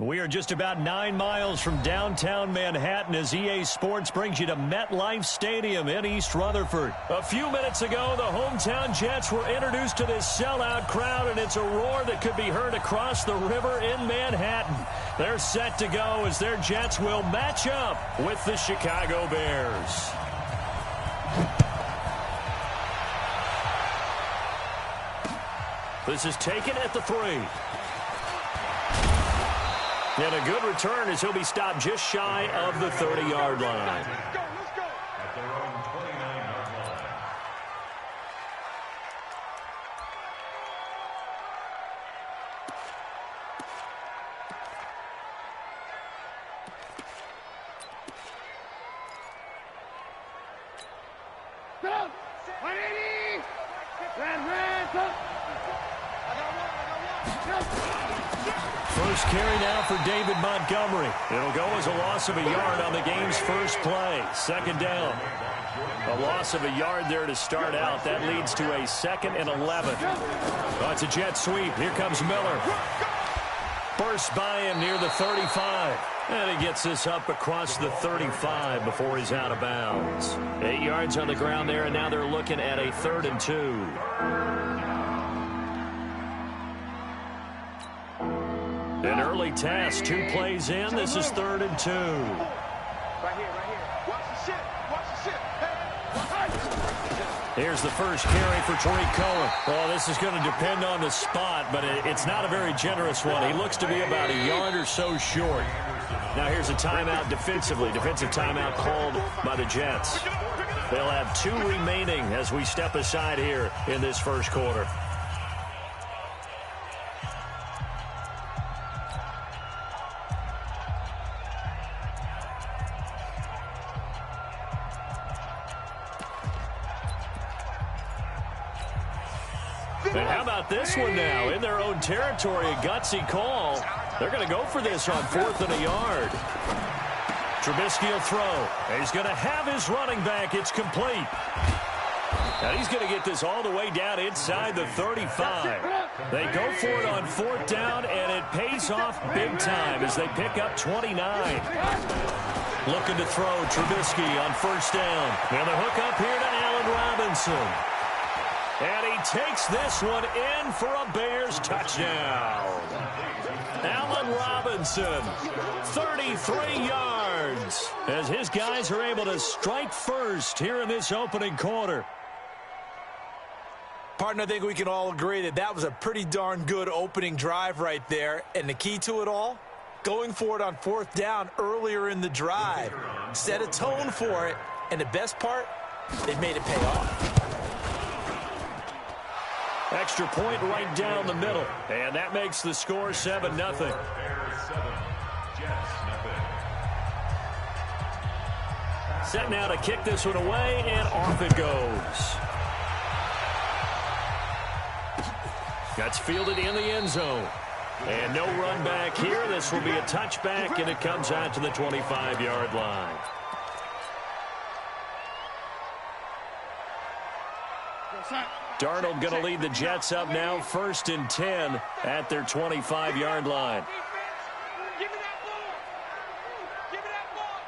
We are just about 9 miles from downtown Manhattan as EA Sports brings you to MetLife Stadium in East Rutherford. A few minutes ago, the hometown Jets were introduced to this sellout crowd, and it's a roar that could be heard across the river in Manhattan. They're set to go as their Jets will match up with the Chicago Bears. This is taken at the 3. And a good return as he'll be stopped just shy of the 30-yard line. Let's go. At their own 29-yard line. Go. 180. Red, up. First carry now for David Montgomery. It'll go as a loss of a yard on the game's first play. Second down. A loss of a yard there to start out. That leads to a 2nd and 11. Oh, it's a jet sweep. Here comes Miller. Burst by him near the 35. And he gets this up across the 35 before he's out of bounds. 8 yards on the ground there, and now they're looking at a 3rd and 2. An early task, 2 plays in. This is 3rd and 2. Right here. Watch the shit. Hey. Here's the first carry for Tariq Cohen. Well, this is going to depend on the spot, but it's not a very generous one. He looks to be about a yard or so short. Now here's a timeout defensively. Defensive timeout called by the Jets. They'll have 2 remaining as we step aside here in this first quarter. And how about this one now? In their own territory, a gutsy call. They're going to go for this on 4th and a yard. Trubisky will throw. He's going to have his running back. It's complete. Now he's going to get this all the way down inside the 35. They go for it on 4th down, and it pays off big time as they pick up 29. Looking to throw Trubisky on 1st down. And the hook up here to Allen Robinson. And he takes this one in for a Bears touchdown. Allen Robinson, 33 yards, as his guys are able to strike first here in this opening quarter. Partner, I think we can all agree that that was a pretty darn good opening drive right there. And the key to it all, going for it on 4th down earlier in the drive. Set a tone for it. And the best part, they made it pay off. Extra point right down the middle. And that makes the score 7-0. Bears 7, Jets nothing. Set now to kick this one away, and off it goes. That's fielded in the end zone. And no run back here. This will be a touchback, and it comes out to the 25-yard line. Darnold going to lead the Jets up now, 1st and 10 at their 25-yard line. Give me that ball. Give me that ball,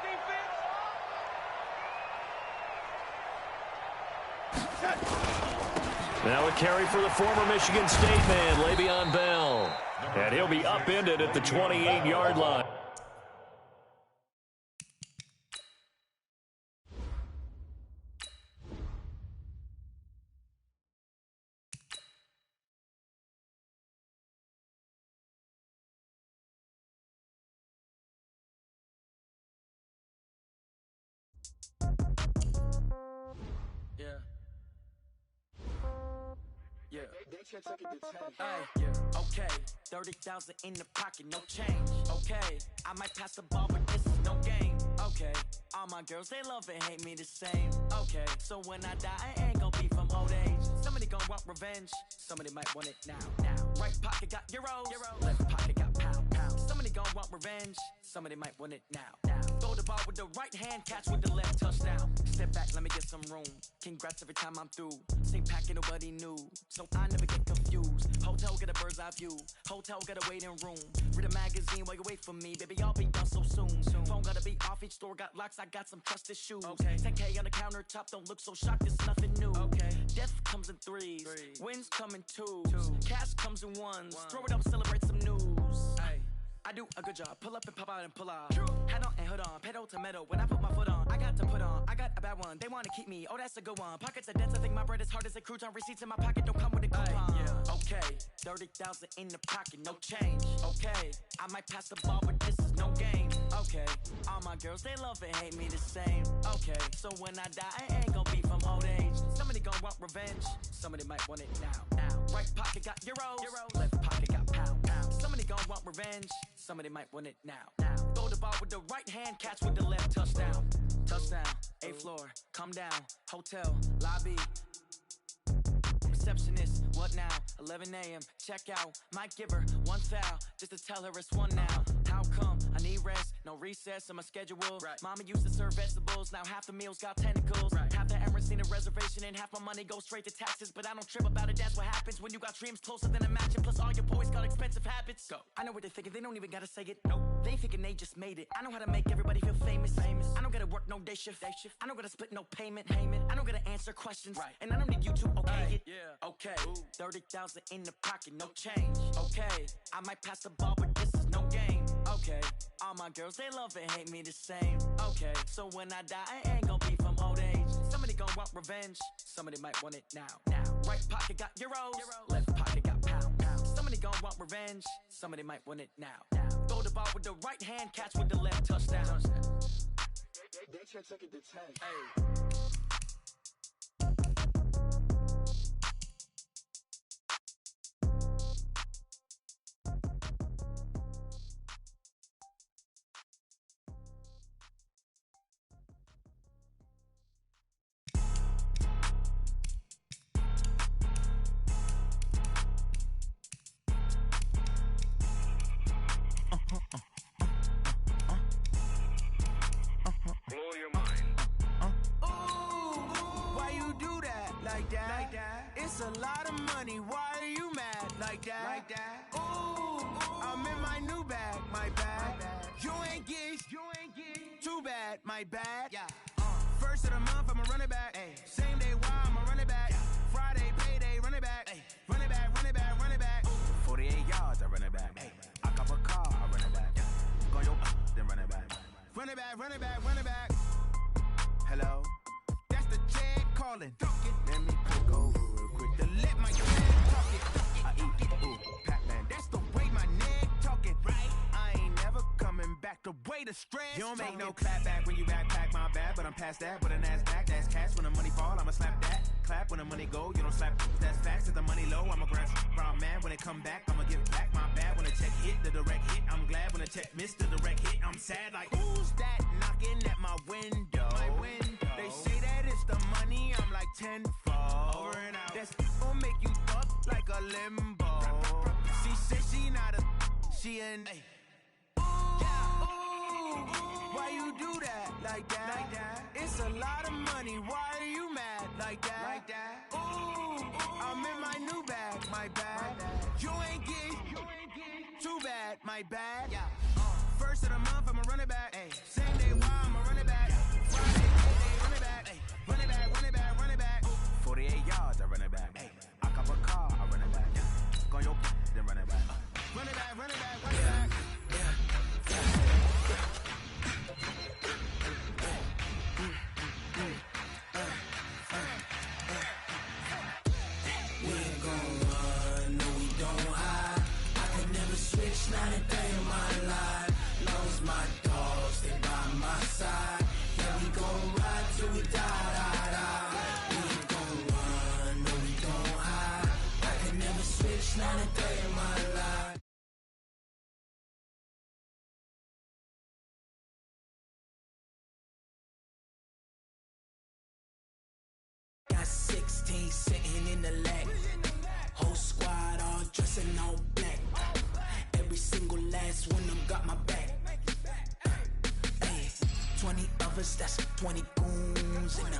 defense. Now a carry for the former Michigan State man, Le'Veon Bell. And he'll be upended at the 28-yard line. Okay, 30,000 in the pocket, no change. Okay, I might pass the ball, but this is no game. Okay, all my girls, they love and hate me the same. Okay, so when I die, I ain't gonna be from old age. Somebody gonna want revenge, somebody might want it now. Right pocket got euros, left pocket got pound. Somebody gonna want revenge, somebody might want it now. Throw the ball with the right hand, catch with the left, touchdown. Step back, let me get some room. Congrats every time I'm through. Same packet, nobody knew, so I never get confused. Hotel Condo, get a bird's eye view. Hotel, get a waiting room. Read a magazine while you wait for me. Baby, I'll be done so soon. Phone gotta be off, each store got locks. I got some trusted shoes. Okay. 10K on the countertop, don't look so shocked, it's nothing new. Okay. Death comes in threes. Wins come in twos. Cash comes in ones. Throw it up, celebrate some news. Ay. I do a good job, pull up and pop out and pull out. Head on and hood on, pedal to metal. When I put my foot on, I got to put on. I got a bad one, they wanna keep me. Oh, that's a good one. Pockets are dense, I think my bread is hard as a crouton. Receipts in my pocket don't come with a coupon. Yeah. Okay, 30,000 in the pocket, no change. Okay, I might pass the ball, but this is no game. Okay, all my girls, they love and hate me the same. Okay, so when I die, I ain't gon' be from old age. Somebody gon' want revenge, somebody might want it now. Right pocket got euros, left pocket got pound. Somebody gon' want revenge, somebody might want it now. Throw the ball with the right hand, catch with the left, touchdown. Touchdown, 8th floor, come down, hotel, lobby. Receptionist, what now? 11 a.m., check out. Might give her one foul, just to tell her it's one now. How come? I need rest, no recess in my schedule. Right. Mama used to serve vegetables, now half the meals got tentacles. Right. Half the Emirates need a reservation and half my money goes straight to taxes. But I don't trip about it, that's what happens when you got dreams closer than a match. And plus all your boys got expensive habits. Go. I know what they're thinking, they don't even gotta say it. Nope. They ain't thinking they just made it. I know how to make everybody feel famous. I don't gotta work no day shift. I don't gotta split no payment. I don't gotta answer questions. Right. And I don't need you to okay it. Yeah. Okay. 30,000 in the pocket, no change. Okay. I might pass the ball, but this is no game. Okay. All my girls, they love and hate me the same. Okay. So when I die, I ain't gon' be from old age. Somebody gon' want revenge. Somebody might want it now. Right pocket got euros. Left pocket got pound. Somebody gon' want revenge. Somebody might want it now. Throw the ball with the right hand, catch with the left, touchdown. They took it to 10. Hey. Blow your mind. Why you do that like that? It's a lot of money. Why are you mad like that? Ooh, I'm in my new bag, my bad. You ain't get too bad, my bad. Yeah. First of the month, I'ma run it back. Ay. Same day, why I'ma run it back. Friday, payday, run it back. Ay. Run it back, run it back, run it back. 48 yards, I run it back. Ay. I cop a car, I run it back. Go yo, then run it back. Run it back, run it back, run it back. Hello? That's the Chad calling. Let me click over real quick to let my Chad talk it. I eat, ooh, Pac-Man. That's the way my neck talking. Right? I ain't never coming back. The way the stress. You don't make no clap back when you backpack, my bad. But I'm past that with a NASDAQ. That's cash. When the money fall, I'ma slap that. Clap when the money go, you don't slap. That's facts. If the money low, I'ma grab brown man. When it come back, I'ma give back my bad. When the check hit, the direct hit. I'm glad when the check missed the direct hit. I'm sad like, who's that knocking at my window? They say that it's the money, I'm like tenfold. Over and out. That's gon' make you fuck like a limbo. She said she not a, she an. Why you do that like that? It's a lot of money. Why are you mad like that? Ooh, I'm in my new bag, my bad. You ain't get too bad, my bad. First of the month, I'ma run it back. Ay. Same day, why I'ma run it back. Friday, payday, run it back. Ay. Run it back, run it back, run it back. 48 yards, I run it back. Ay. I cop a car, I run it back. Go yo, then run it back. Run it back, run it back, run it back. We ain't gon' run, no we don't hide. I could never switch, not a day in my life. Long as my dogs, they by my side. Yeah, we gon' ride till we die. We ain't gon' run, no we don't hide. I could never switch, not a day in my life. Got 16 sitting in the lag. Whole squad all dressing all black. Every single last one of them got my back. Ay, 20 of us, that's 20 goons. And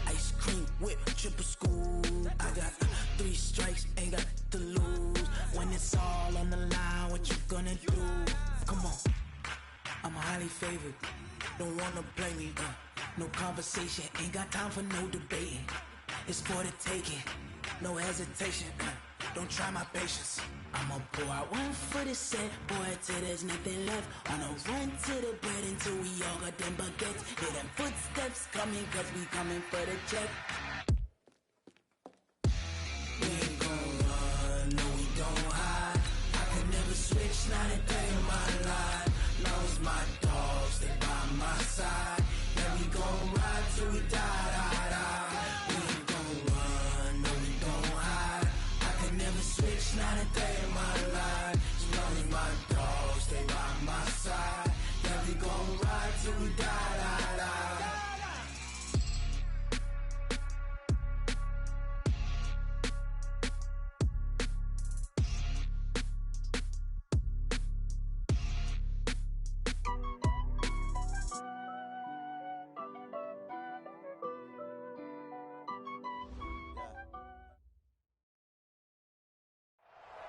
ice cream whip, triple school. I got 3 strikes, ain't got to lose. When it's all on the line, what you gonna do? Come on, I'm highly favored. Don't wanna play me, no conversation, ain't got time for no debating. It's for the taking, no hesitation. Don't try my patience. I'ma pour out one for the set, boy, till there's nothing left. On a run to the bread until we all got them baguettes. Hear them footsteps coming, cause we coming for the check. We ain't gon' run, no we don't hide. I could never switch, not a day in my life. Long as my dogs, they by my side. Yeah, we gon' ride till we die, die, die. We ain't gon' run, no we don't hide. I could never switch, not a day in my life. As long as my dogs, they by my side. Yeah, we gon' ride till we die, die, die.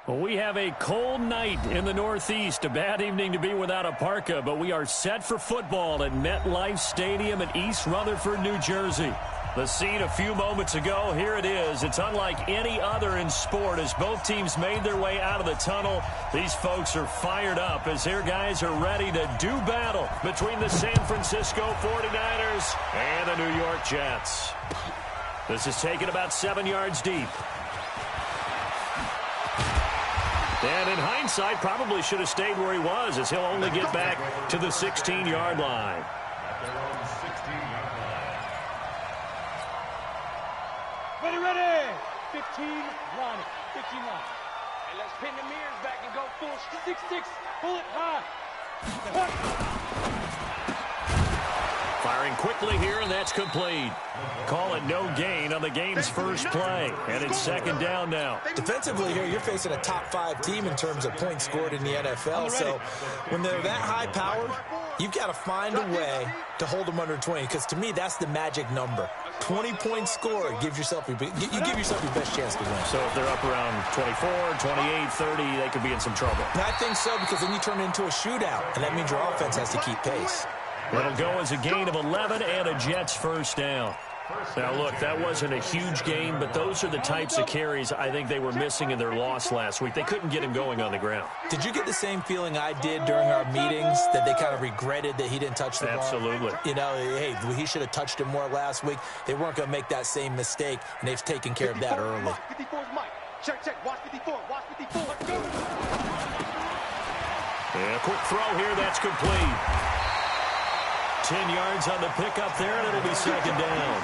Well, we have a cold night in the Northeast. A bad evening to be without a parka, but we are set for football at MetLife Stadium in East Rutherford, New Jersey. The scene a few moments ago, here it is. It's unlike any other in sport as both teams made their way out of the tunnel. These folks are fired up as their guys are ready to do battle between the San Francisco 49ers and the New York Jets. This is taken about 7 yards deep. And in hindsight, probably should have stayed where he was as he'll only get back to the 16-yard line. At their own 16-yard line. Ready. 15 line. 15 line. And let's pin the mirrors back and go full 6-6. Pull it high. Firing quickly here, and that's complete. Call it no gain on the game's first play. And it's second down now. Defensively here, you're facing a top-5 team in terms of points scored in the NFL. So when they're that high-powered, you've got to find a way to hold them under 20. Because to me, that's the magic number. 20 points scored gives yourself you give yourself your best chance to win. So if they're up around 24, 28, 30, they could be in some trouble. And I think so, because then you turn it into a shootout, and that means your offense has to keep pace. It'll go as a gain of 11 and a Jets first down. Now, look, that wasn't a huge gain, but those are the types of carries I think they were missing in their loss last week. They couldn't get him going on the ground. Did you get the same feeling I did during our meetings, that they kind of regretted that he didn't touch the ball? Absolutely. You know, hey, he should have touched it more last week. They weren't going to make that same mistake, and they've taken care of that early. 54's Mike. Check. Watch 54. Watch 54. Let's go. Yeah, quick throw here. That's complete. 10 yards on the pickup there, and it'll be second down.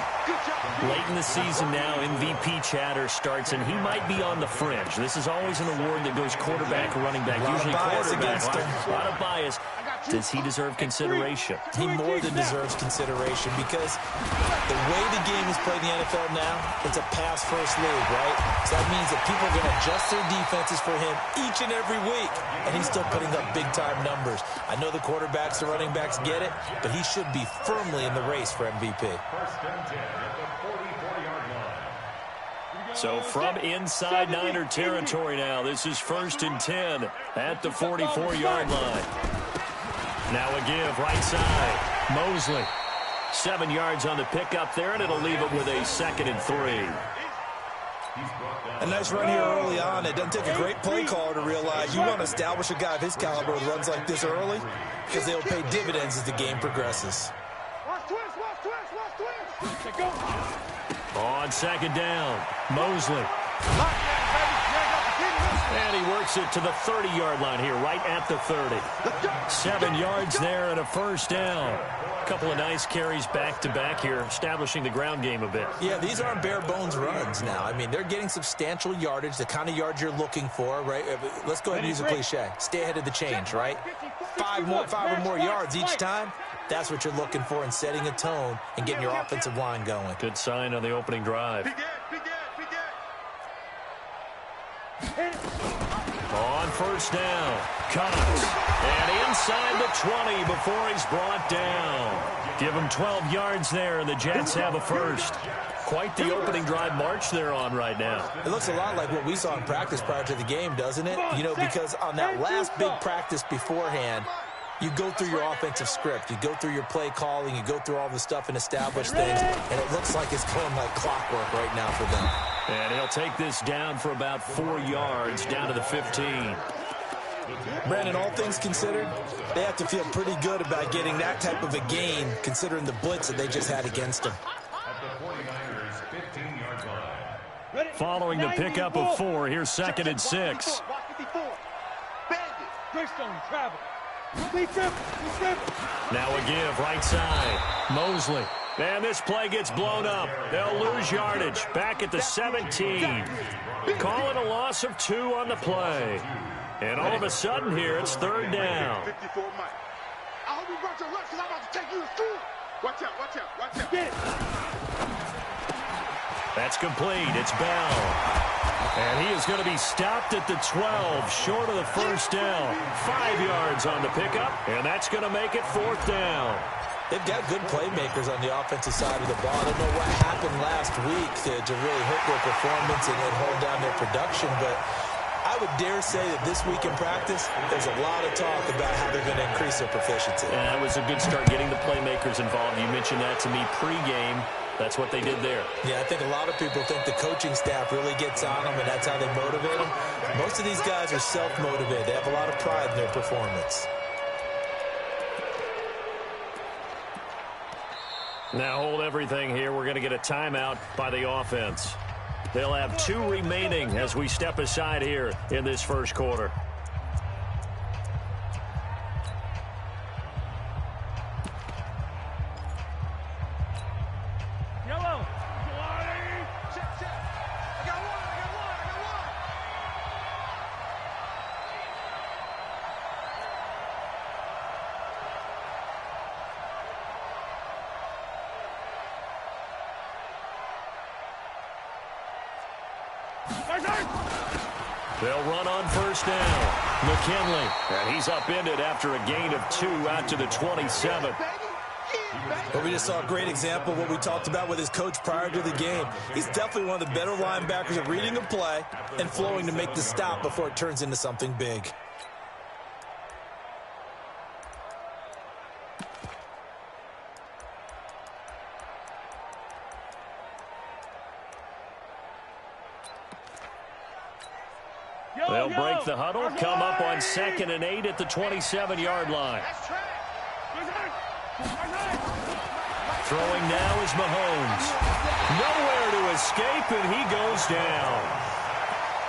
Late in the season now, MVP chatter starts, and he might be on the fringe. This is always an award that goes quarterback or running back. Usually quarterback. A lot of bias. Does he deserve consideration? He more than deserves consideration, because the way the game is played in the NFL now, it's a pass-first league, right? So that means that people are going to adjust their defenses for him each and every week, and he's still putting up big-time numbers. I know the quarterbacks, the running backs get it, but he should be firmly in the race for MVP. First and 10 at the 44-yard line. So from inside Niner territory now, this is first and 10 at the 44-yard line. Now a give right side. Mosley. 7 yards on the pickup there, and it'll leave it with a 2nd and 3. A nice run here early on. It doesn't take a great play caller to realize you want to establish a guy of his caliber with runs like this early, because they'll pay dividends as the game progresses. Watch twist. On second down, Mosley. And he works it to the 30-yard line here, right at the 30. 7 yards there and a first down. A couple of nice carries back-to-back here, establishing the ground game a bit. Yeah, these aren't bare-bones runs now. I mean, they're getting substantial yardage, the kind of yards you're looking for, right? Let's go ahead and use a cliche. Stay ahead of the change, right? 5 or more yards each time. That's what you're looking for in setting a tone and getting your offensive line going. Good sign on the opening drive. On first down, Cox. And inside the 20 before he's brought down. Give him 12 yards there, and the Jets have a first. Quite the opening drive march they're on right now. It looks a lot like what we saw in practice prior to the game, doesn't it? You know, because on that last big practice beforehand, you go through your offensive script. You go through your play calling. You go through all the stuff and establish things. And it looks like it's going like clockwork right now for them. And he'll take this down for about 4 yards, down to the 15. Brandon, all things considered, they have to feel pretty good about getting that type of a gain, considering the blitz that they just had against them. Following the pickup of 4, here's 2nd and 6. Now a give, right side. Mosley. And this play gets blown up. They'll lose yardage. Back at the 17. Call it a loss of 2 on the play. And all of a sudden here, it's 3rd down. I hope you brought your lunch because I'm about to take you to school. Watch out, watch out, watch out. Get it. That's complete. It's Bell. And he is going to be stopped at the 12, short of the 1st down. 5 yards on the pickup, and that's going to make it 4th down. They've got good playmakers on the offensive side of the ball. I don't know what happened last week to really hurt their performance and hold down their production, but I would dare say that this week in practice, there's a lot of talk about how they're going to increase their proficiency. And that was a good start getting the playmakers involved. You mentioned that to me pregame. That's what they did there. Yeah, I think a lot of people think the coaching staff really gets on them, and that's how they motivate them. Most of these guys are self-motivated. They have a lot of pride in their performance. Now hold everything here. We're going to get a timeout by the offense. They'll have 2 remaining as we step aside here in this first quarter. They'll run on 1st down. McKinley. And he's upended after a gain of 2 out to the 27. But we just saw a great example of what we talked about with his coach prior to the game. He's definitely one of the better linebackers at reading a play and flowing to make the stop before it turns into something big. They'll break the huddle, come up on 2nd and 8 at the 27-yard line. Throwing now is Mahomes. Nowhere to escape, and he goes down.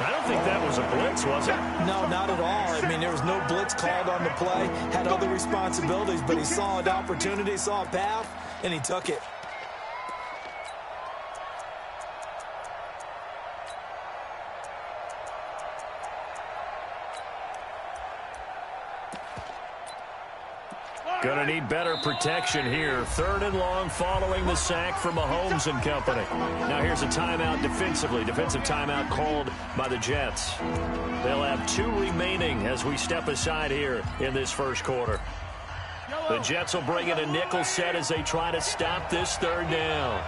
I don't think that was a blitz, was it? No, not at all. I mean, there was no blitz called on the play, had other responsibilities, but he saw an opportunity, saw a path, and he took it. Going to need better protection here. 3rd and long following the sack from Mahomes and company. Now here's a timeout defensively. Defensive timeout called by the Jets. They'll have 2 remaining as we step aside here in this first quarter. The Jets will bring in a nickel set as they try to stop this 3rd down.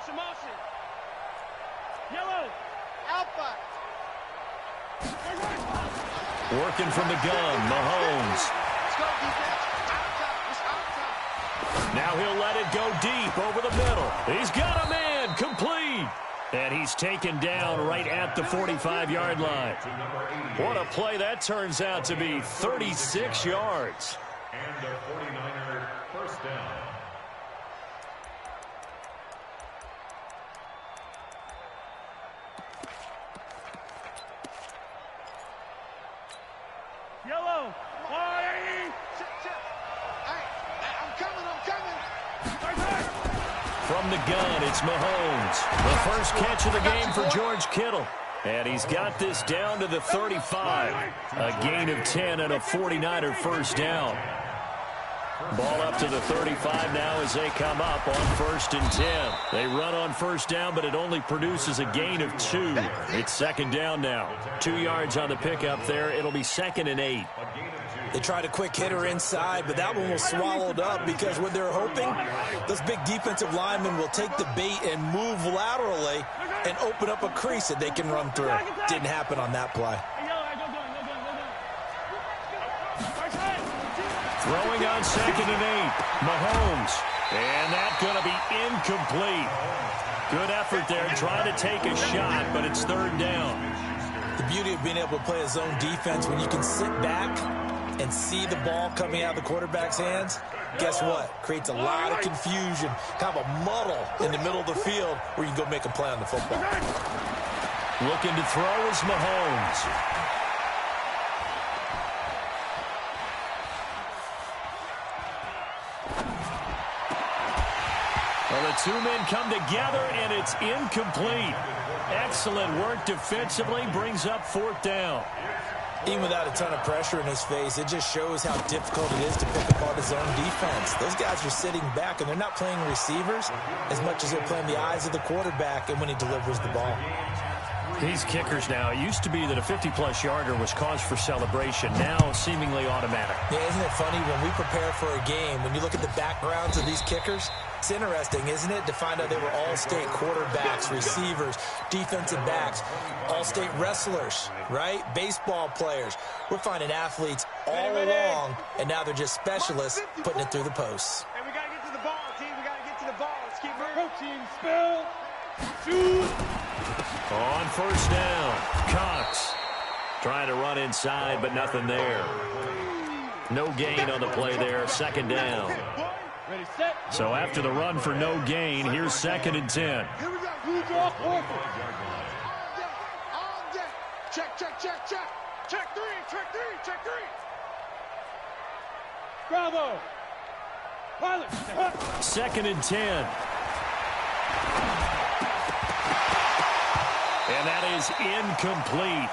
Motion. Yellow. Alpha. Working from the gun, Mahomes. Now he'll let it go deep over the middle. He's got a man, complete. And he's taken down right at the 45-yard line. What a play that turns out to be, 36 yards. And the 49er 1st down. Yellow. From the gun, it's Mahomes. The first catch of the game for George Kittle. And he's got this down to the 35. A gain of 10 and a 49er 1st down. Ball up to the 35 now as they come up on 1st and 10. They run on 1st down, but it only produces a gain of 2. It's 2nd down now. 2 yards on the pickup there. It'll be 2nd and 8. They tried a quick hitter inside, but that one was swallowed up because what they're hoping, those big defensive linemen will take the bait and move laterally and open up a crease that they can run through. Didn't happen on that play. Throwing on 2nd and 8. Mahomes. And that's going to be incomplete. Good effort there, trying to take a shot, but it's 3rd down. The beauty of being able to play a zone defense when you can sit back and see the ball coming out of the quarterback's hands, guess what? Creates a lot of confusion, kind of a muddle in the middle of the field where you can go make a play on the football. Looking to throw is Mahomes. Well, the 2 men come together, and it's incomplete. Excellent work defensively, brings up 4th down. Even without a ton of pressure in his face, it just shows how difficult it is to pick apart his own defense. Those guys are sitting back, and they're not playing receivers as much as they're playing the eyes of the quarterback and when he delivers the ball. These kickers now, it used to be that a 50-plus yarder was cause for celebration. Now, seemingly automatic. Yeah, isn't it funny when we prepare for a game, when you look at the backgrounds of these kickers, it's interesting, isn't it, to find out they were all-state quarterbacks, receivers, defensive backs, all-state wrestlers, right? Baseball players. We're finding athletes all along, and now they're just specialists putting it through the posts. Hey, we got to get to the ball, team. We got to get to the ball. Let's keep moving. Team, spell, shoot. On 1st down, Cox trying to run inside, but nothing there. No gain on the play there, 2nd down. Ready, set. So after the run for no gain, here's 2nd and 10. Here we go. Blue draw, All day. Check. Check 3. Check 3. Bravo. Pilot. 2nd and 10. And that is incomplete.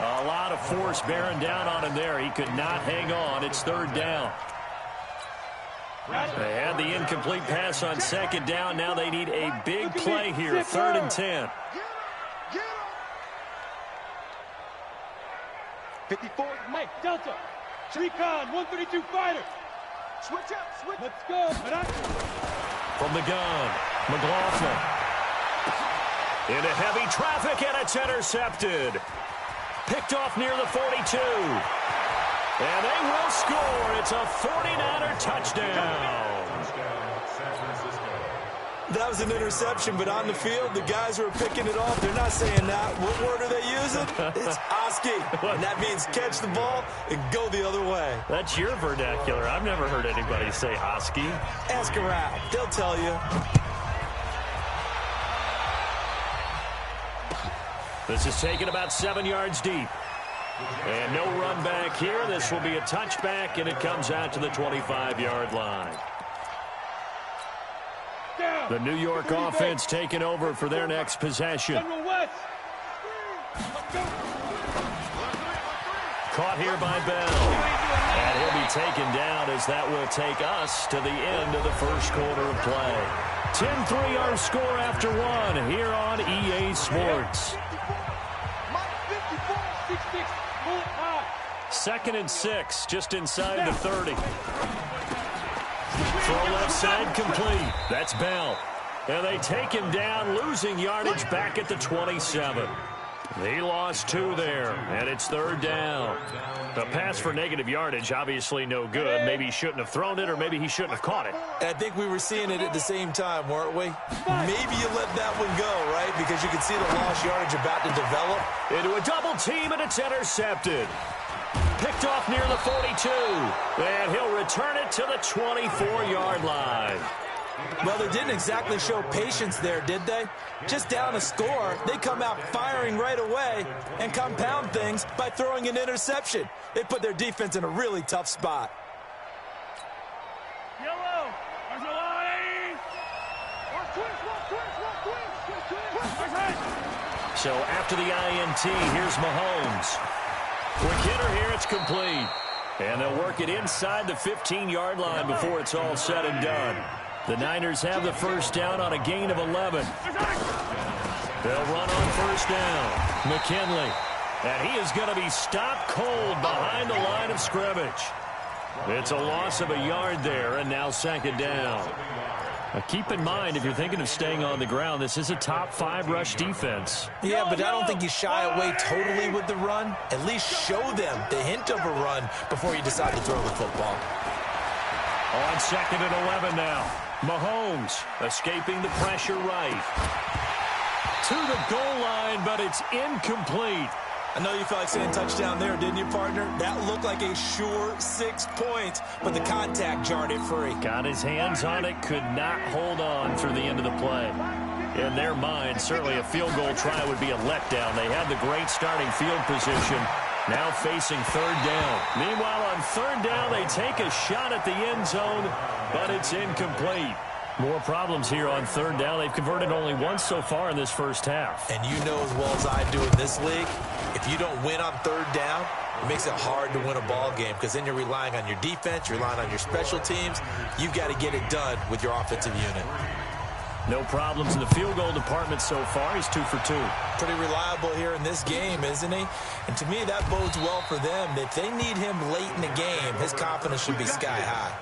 A lot of force bearing down on him there. He could not hang on. It's 3rd down. They had the incomplete pass on 2nd down. Now they need a big play here. 3rd and 10. 54, Mike, Delta. Recon, 132 fighter. Switch up. Let's go. From the gun, McLaughlin. Into heavy traffic, and it's intercepted. Picked off near the 42. And they will score. It's a 49er touchdown. That was an interception, but on the field, the guys who are picking it off, they're not saying that. What word are they using? It's Oski. And that means catch the ball and go the other way. That's your vernacular. I've never heard anybody say Oski. Ask around. They'll tell you. This is taken about 7 yards deep. And no run back here. This will be a touchback, and it comes out to the 25-yard line. The New York offense taking over for their next possession. Caught here by Bell. And he'll be taken down as that will take us to the end of the first quarter of play. 10-3 our score after one here on EA Sports. 2nd and 6, just inside the 30. Throw left side complete. That's Bell. And they take him down, losing yardage back at the 27. He lost 2 there, and it's 3rd down. The pass for negative yardage, obviously no good. Maybe he shouldn't have thrown it, or maybe he shouldn't have caught it. I think we were seeing it at the same time, weren't we? Maybe you let that one go, right? Because you can see the lost yardage about to develop. Into a double team, and it's intercepted. Picked off near the 42. And he'll return it to the 24-yard line. Well, they didn't exactly show patience there, did they? Just down a score, they come out firing right away and compound things by throwing an interception. They put their defense in a really tough spot. Yellow. So after the INT, here's Mahomes. Quick hitter here, it's complete. And they'll work it inside the 15-yard line before it's all said and done. The Niners have the first down on a gain of 11. They'll run on first down. McKinley. And he is going to be stopped cold behind the line of scrimmage. It's a loss of a yard there, and now second down. Keep in mind, if you're thinking of staying on the ground, this is a top 5 rush defense. Yeah, but I don't think you shy away totally with the run. At least show them the hint of a run before you decide to throw the football. On second and 11 now. Mahomes escaping the pressure right. To the goal line, but it's incomplete. I know you felt like saying touchdown there, didn't you, partner? That looked like a sure 6 points, but the contact jarred it free. Got his hands on it, could not hold on through the end of the play. In their mind, certainly a field goal try would be a letdown. They had the great starting field position, now facing third down. Meanwhile, on third down, they take a shot at the end zone, but it's incomplete. More problems here on third down. They've converted only once so far in this first half. And you know as well as I do in this league, if you don't win on third down, it makes it hard to win a ball game because then you're relying on your defense, you're relying on your special teams. You've got to get it done with your offensive unit. No problems in the field goal department so far. He's 2 for 2. Pretty reliable here in this game, isn't he? And to me, that bodes well for them. If they need him late in the game, his confidence should be sky high.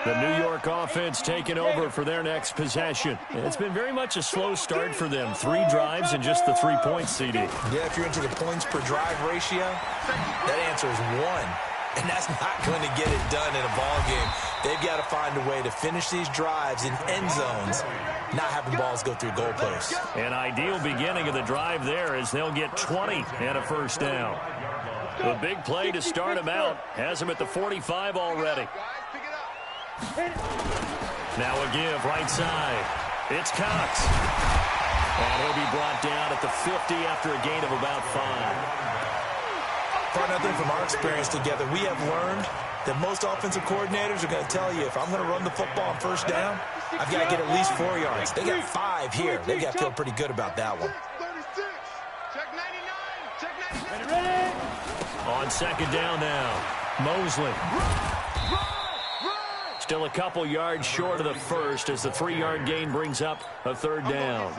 The New York offense taking over for their next possession. It's been very much a slow start for them. 3 drives and just the 3 points, CD. Yeah, if you're into the points per drive ratio, that answer is 1. And that's not going to get it done in a ball game. They've got to find a way to finish these drives in end zones, not having balls go through goalposts. An ideal beginning of the drive there as they'll get 20 and a first down. The big play to start him out has him at the 45 already. Now a give right side. It's Cox. And he'll be brought down at the 50 after a gain of about 5. Part nothing from our experience together. We have learned that most offensive coordinators are going to tell you if I'm going to run the football on first down, I've got to get at least 4 yards. They got 5 here. They've got to feel pretty good about that one. Check 99. Check 99. On second down now, Mosley. Still a couple yards short of the first as the 3-yard gain brings up a third down.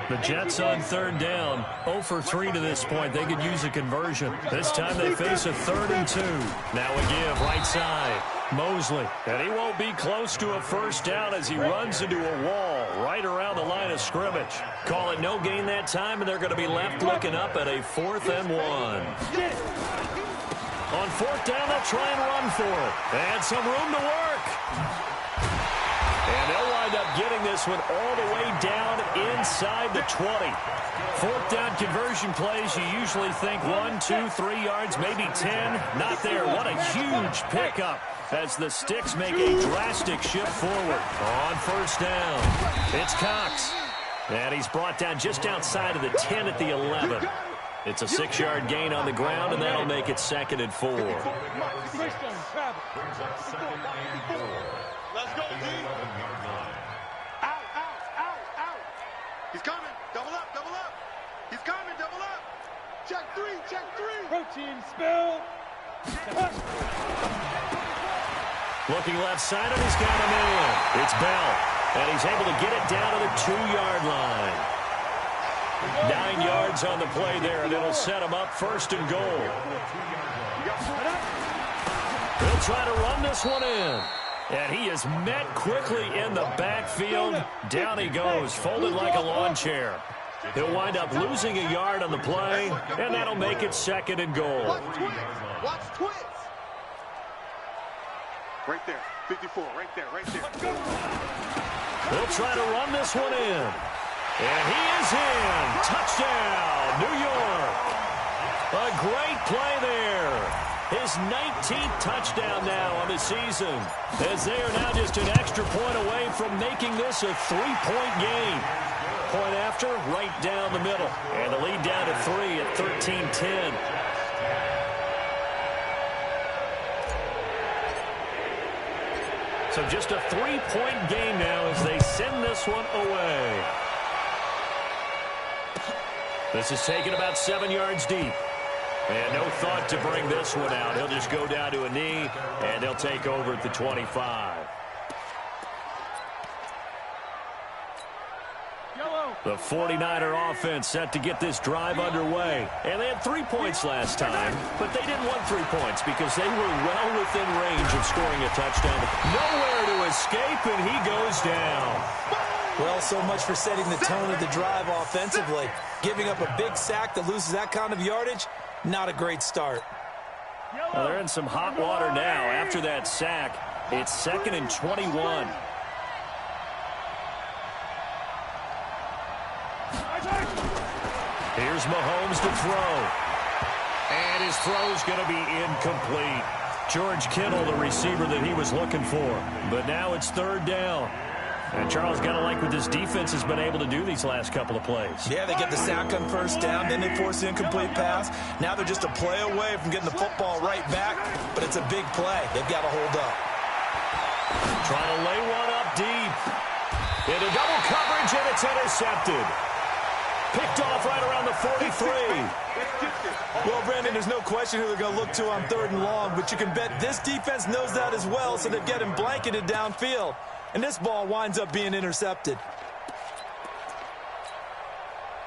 The Jets on third down, 0 for 3 to this point. They could use a conversion. This time they face a 3rd and 2. Now a give right side. Mosley, and he won't be close to a first down as he runs into a wall right around the line of scrimmage. Call it no gain that time, and they're going to be left looking up at a 4th and 1. On fourth down, they'll try and run for it. And some room to work. And they'll wind up getting this one all the way down inside the 20. Fourth down conversion plays, you usually think 1, 2, 3 yards, maybe 10. Not there. What a huge pickup as the Sticks make a drastic shift forward. On first down, it's Cox. And he's brought down just outside of the 10 at the 11. It's a 6-yard gain on the ground, and that'll make it 2nd and 4. Let's go, D. Out. He's coming. Double up. He's coming, double up. Check 3. Protein spill. Looking left side, and he's got him in. It's Bell, and he's able to get it down to the 2-yard line. 9 yards on the play there, and it'll set him up 1st and goal. They'll try to run this one in. And he is met quickly in the backfield. Down he goes, folded like a lawn chair. He'll wind up losing a yard on the play, and that'll make it 2nd and goal. Watch twins. Right there, 54, right there. They'll try to run this one in. And he is in. Touchdown, New York. A great play there. His 19th touchdown now on the season, as they are now just an extra point away from making this a 3-point game. Point after, right down the middle. And the lead down to 3 at 13-10. So just a 3-point game now as they send this one away. This is taken about 7 yards deep. And no thought to bring this one out. He'll just go down to a knee, and they'll take over at the 25. The 49er offense set to get this drive underway. And they had 3 points last time, but they didn't want 3 points because they were well within range of scoring a touchdown. Nowhere to escape, and he goes down. Well, so much for setting the tone of the drive offensively. Giving up a big sack that loses that kind of yardage, not a great start. Well, they're in some hot water now. After that sack, it's 2nd and 21. Here's Mahomes to throw. And his throw's going to be incomplete. George Kittle, the receiver that he was looking for. But now it's 3rd down. And Charles got to like what this defense has been able to do these last couple of plays. Yeah, they get the sack on 1st down, then they force the incomplete pass. Now they're just a play away from getting the football right back, but it's a big play. They've got to hold up. Trying to lay one up deep. Into double coverage, and it's intercepted. Picked off right around the 43. Well, Brandon, there's no question who they're going to look to on 3rd and long, but you can bet this defense knows that as well, so they're getting blanketed downfield. And this ball winds up being intercepted.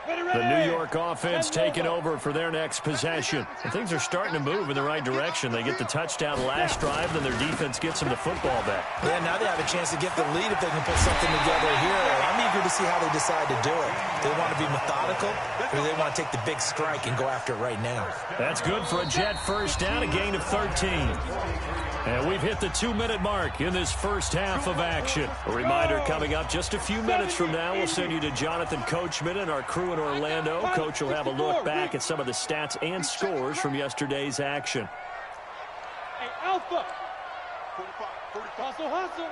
The New York offense taking over for their next possession. And things are starting to move in the right direction. They get the touchdown last drive, then their defense gets them the football back. Yeah, now they have a chance to get the lead if they can put something together here. I'm eager to see how they decide to do it. Do they want to be methodical, or do they want to take the big strike and go after it right now? That's good for a Jet 1st down, a gain of 13. And we've hit the 2-minute mark in this first half of action. A reminder coming up just a few minutes from now, we'll send you to Jonathan Coachman and our crew in Orlando. Coach will have a look back at some of the stats and scores from yesterday's action. Hey, Alpha. 45. Hustle.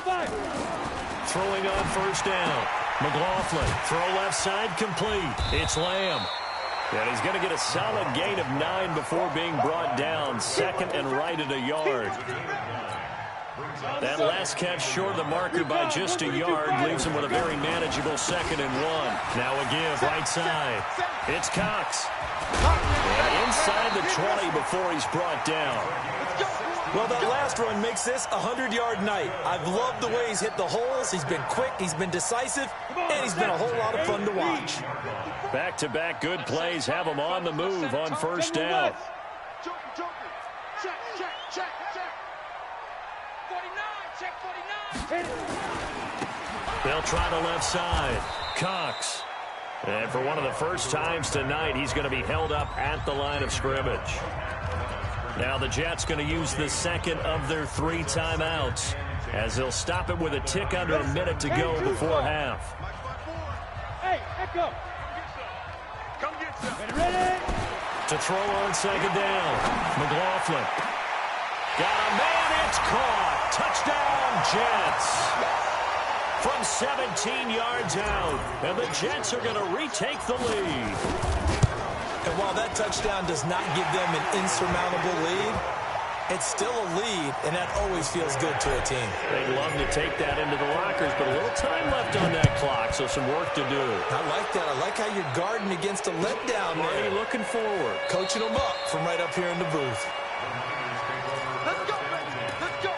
45. Throwing on 1st down. McLaughlin, throw left side complete. It's Lamb. And he's going to get a solid gain of 9 before being brought down. 2nd and right at a yard. That last catch short of the marker by just a yard leaves him with a very manageable 2nd and 1. Now a give right side. It's Cox. And inside the 20 before he's brought down. Well, that last run makes this a 100-yard night. I've loved the way he's hit the holes. He's been quick, he's been decisive, and he's been a whole lot of fun to watch. Back-to-back good plays have him on the move on 1st down. Check. 49. They'll try the left side. Cox. And for one of the first times tonight, he's going to be held up at the line of scrimmage. Now the Jets going to use the 2nd of their 3 timeouts as they'll stop it with a tick under a minute to go before half. Hey, Echo. Come get some. Ready? To throw on 2nd down. McLaughlin. Got a man, it's caught. Touchdown, Jets. From 17 yards out. And the Jets are going to retake the lead. And while that touchdown does not give them an insurmountable lead, it's still a lead, and that always feels good to a team. They'd love to take that into the lockers, but a little time left on that clock, so some work to do. I like that. I like how you're guarding against a letdown there. Marty looking forward. Coaching them up from right up here in the booth. Let's go, baby. Let's go.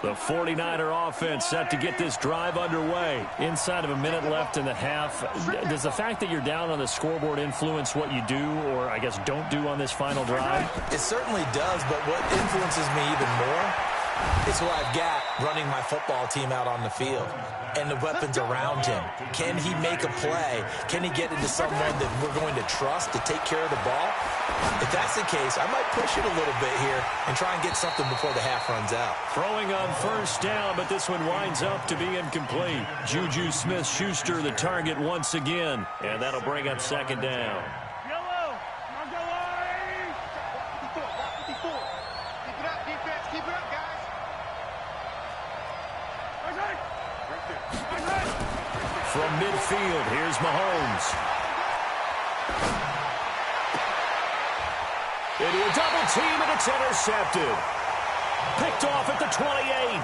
The 49er offense set to get this drive underway. Inside of a minute left in the half. Does the fact that you're down on the scoreboard influence what you do, or I guess don't do on this final drive? It certainly does, but what influences me even more is what I've got running my football team out on the field and the weapons around him. Can he make a play? Can he get into someone that we're going to trust to take care of the ball? If that's the case, I might push it a little bit here and try and get something before the half runs out. Throwing on 1st down, but this one winds up to be incomplete. Juju Smith-Schuster the target once again, and that'll bring up 2nd down. Yellow. Now go away. 54. Keep it up, defense. Keep it up, guys. Right there. From midfield, here's Mahomes. Into a double team, and it's intercepted. Picked off at the 28.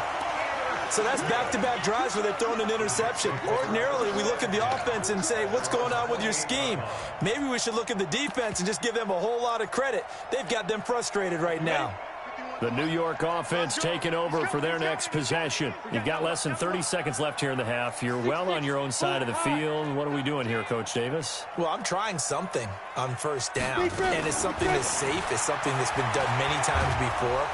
So that's back-to-back drives where they're throwing an interception. Ordinarily, we look at the offense and say, what's going on with your scheme? Maybe we should look at the defense and just give them a whole lot of credit. They've got them frustrated right now. The New York offense taking over for their next possession. You've got less than 30 seconds left here in the half. You're well on your own side of the field. What are we doing here, Coach Davis? Well, I'm trying something on first down, and it's something that's safe. It's something that's been done many times before.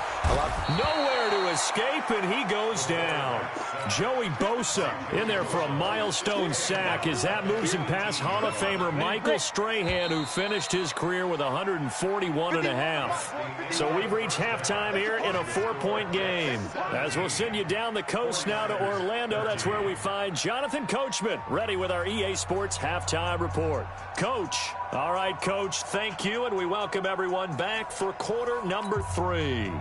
Nowhere to escape, and he goes down. Joey Bosa in there for a milestone sack as that moves him past Hall of Famer Michael Strahan, who finished his career with 141.5. So we've reached halftime here in a 4-point game. As we'll send you down the coast now to Orlando, that's where we find Jonathan Coachman, ready with our EA Sports halftime report. Coach. All right, Coach, thank you, and we welcome everyone back for quarter number 3.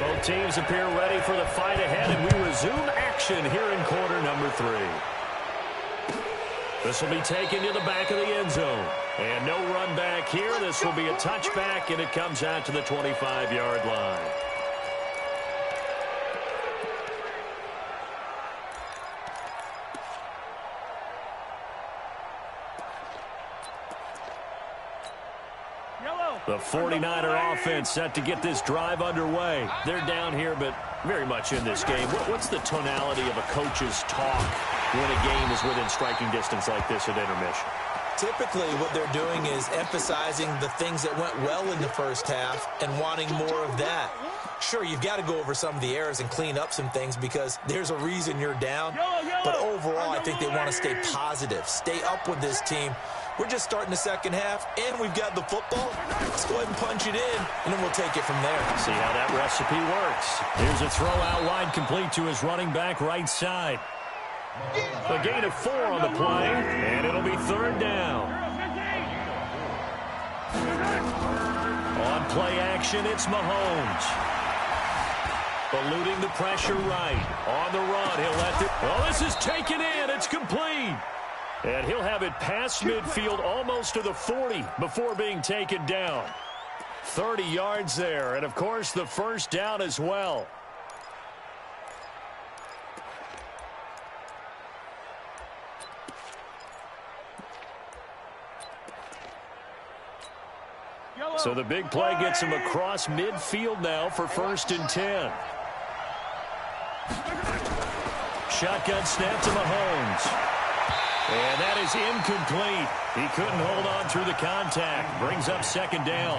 Both teams appear ready for the fight ahead, and we resume action here in quarter number 3. This will be taken to the back of the end zone. And no run back here. This will be a touchback, and it comes out to the 25-yard line. The 49er offense set to get this drive underway. They're down here, but very much in this game. What's the tonality of a coach's talk when a game is within striking distance like this at intermission? Typically, what they're doing is emphasizing the things that went well in the first half and wanting more of that. Sure, you've got to go over some of the errors and clean up some things because there's a reason you're down. But overall, I think they want to stay positive, stay up with this team. We're just starting the second half, and we've got the football. Let's go ahead and punch it in, and then we'll take it from there. See how that recipe works. Here's a throw out wide, complete to his running back right side. A gain of 4 on the play, and it'll be third down. On play action, it's Mahomes. Eluding the pressure right. On the run, he'll let it. Well, this is taken in. It's complete. And he'll have it past midfield almost to the 40 before being taken down. 30 yards there, and of course the first down as well. So the big play gets him across midfield now for 1st and 10. Shotgun snap to Mahomes. And that is incomplete. He couldn't hold on through the contact. Brings up 2nd down.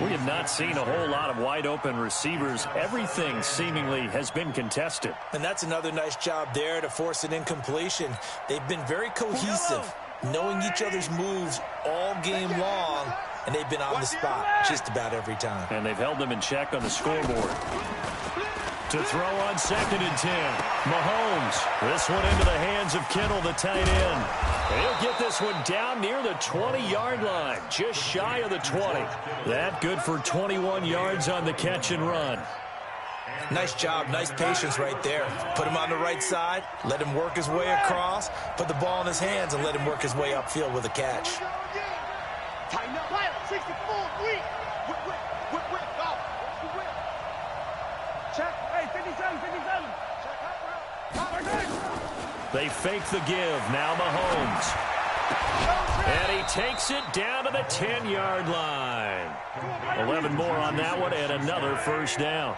We have not seen a whole lot of wide-open receivers. Everything seemingly has been contested. And that's another nice job there to force an incompletion. They've been very cohesive, knowing each other's moves all game long, and they've been on the spot just about every time. And they've held them in check on the scoreboard. To throw on 2nd and 10. Mahomes. This one into the hands of Kittle, the tight end. And he'll get this one down near the 20-yard line, just shy of the 20. That good for 21 yards on the catch and run. Nice job, nice patience right there. Put him on the right side, let him work his way across, put the ball in his hands, and let him work his way upfield with a catch. Tighten up. 64, whip. Check. Hey, 57. They fake the give. Now Mahomes. And he takes it down to the 10-yard line. 11 more on that one and another first down.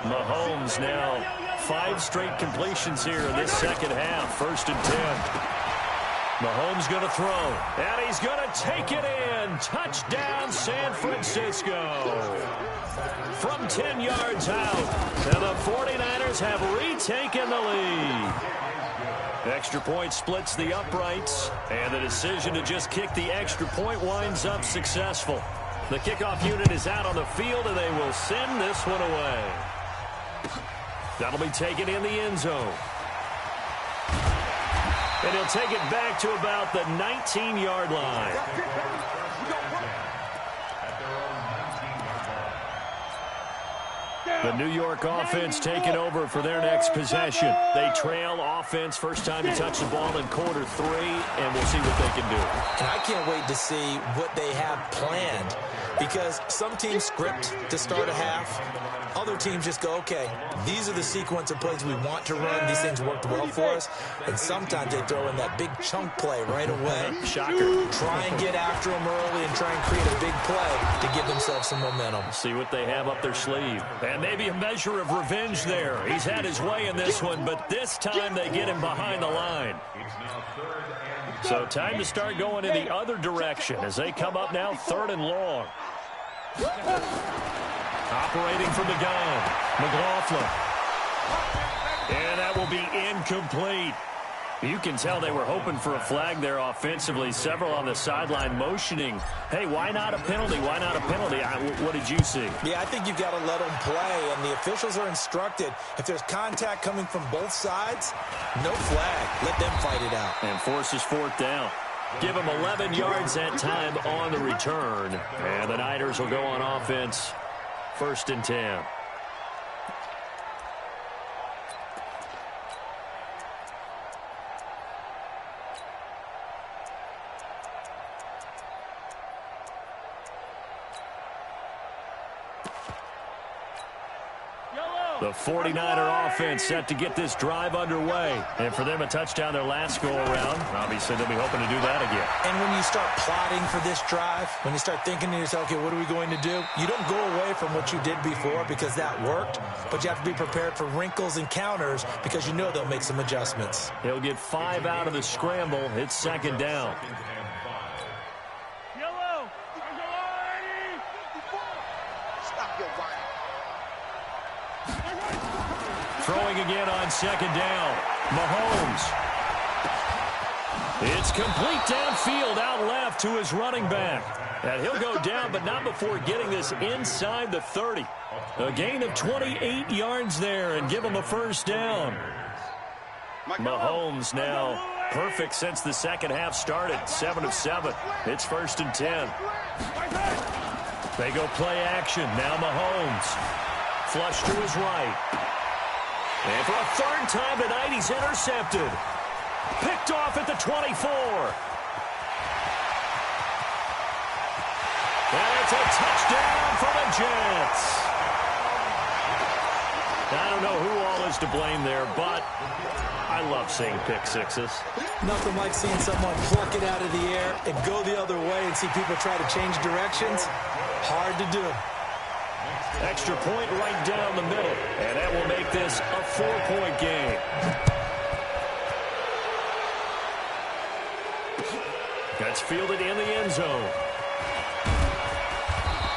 Mahomes now 5 straight completions here in this second half. 1st and 10. Mahomes going to throw. And he's going to take it in. Touchdown, San Francisco. From 10 yards out. And the 49ers have retaken the lead. Extra point splits the uprights, and the decision to just kick the extra point winds up successful. The kickoff unit is out on the field, and they will send this one away. That'll be taken in the end zone. And he'll take it back to about the 19-yard line. The New York offense taking over for their next possession. They trail offense, first time to touch the ball in quarter 3, and we'll see what they can do. And I can't wait to see what they have planned, because some teams script to start a half. Other teams just go, okay, these are the sequence of plays we want to run. These things worked well for us. And sometimes they throw in that big chunk play right away. Shocker. Try and get after them early and try and create a big play to give themselves some momentum. See what they have up their sleeve. And maybe a measure of revenge there. He's had his way in this one, but this time they get him behind the line. So time to start going in the other direction as they come up now 3rd and long. Operating from the gun, McLaughlin. And that will be incomplete. You can tell they were hoping for a flag there offensively. Several on the sideline motioning, hey, why not a penalty? Why not a penalty? What did you see? Yeah, I think you've got to let them play, and the officials are instructed. If there's contact coming from both sides, no flag. Let them fight it out. And forces 4th down. Give them 11 yards that time on the return. And the Niners will go on offense. 1st and 10. The 49er offense set to get this drive underway. And for them, a touchdown their last go-around. Obviously, they'll be hoping to do that again. And when you start plotting for this drive, when you start thinking to yourself, okay, what are we going to do? You don't go away from what you did before because that worked, but you have to be prepared for wrinkles and counters because you know they'll make some adjustments. He'll get 5 out of the scramble. It's 2nd down. Throwing again on 2nd down. Mahomes. It's complete downfield out left to his running back. And he'll go down, but not before getting this inside the 30. A gain of 28 yards there and give him a 1st down. Mahomes now perfect since the second half started. 7 of 7. It's 1st and 10. They go play action. Now Mahomes. Flush to his right. And for a 3rd time tonight, he's intercepted. Picked off at the 24. And it's a touchdown for the Jets. I don't know who all is to blame there, but I love seeing pick sixes. Nothing like seeing someone pluck it out of the air and go the other way and see people try to change directions. Hard to do. Extra point right down the middle, and that will make this a 4-point game. That's fielded in the end zone.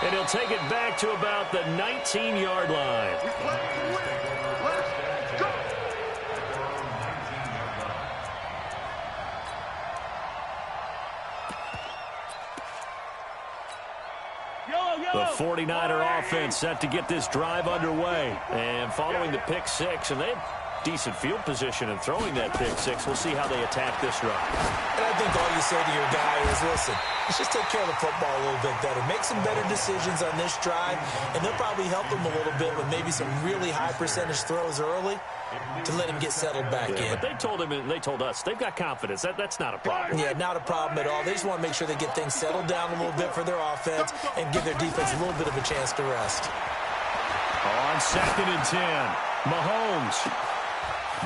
And he'll take it back to about the 19-yard line. The 49er offense set to get this drive underway. And following the pick 6, and they have decent field position in throwing that pick 6. We'll see how they attack this drive. And I think all you say to your guy is, listen, let's just take care of the football a little bit better. Make some better decisions on this drive, and they'll probably help him a little bit with maybe some really high percentage throws early to let him get settled back in. But they told him, and they told us, they've got confidence. That's not a problem. Yeah, not a problem at all. They just want to make sure they get things settled down a little bit for their offense and give their defense a little bit of a chance to rest. On 2nd and 10, Mahomes.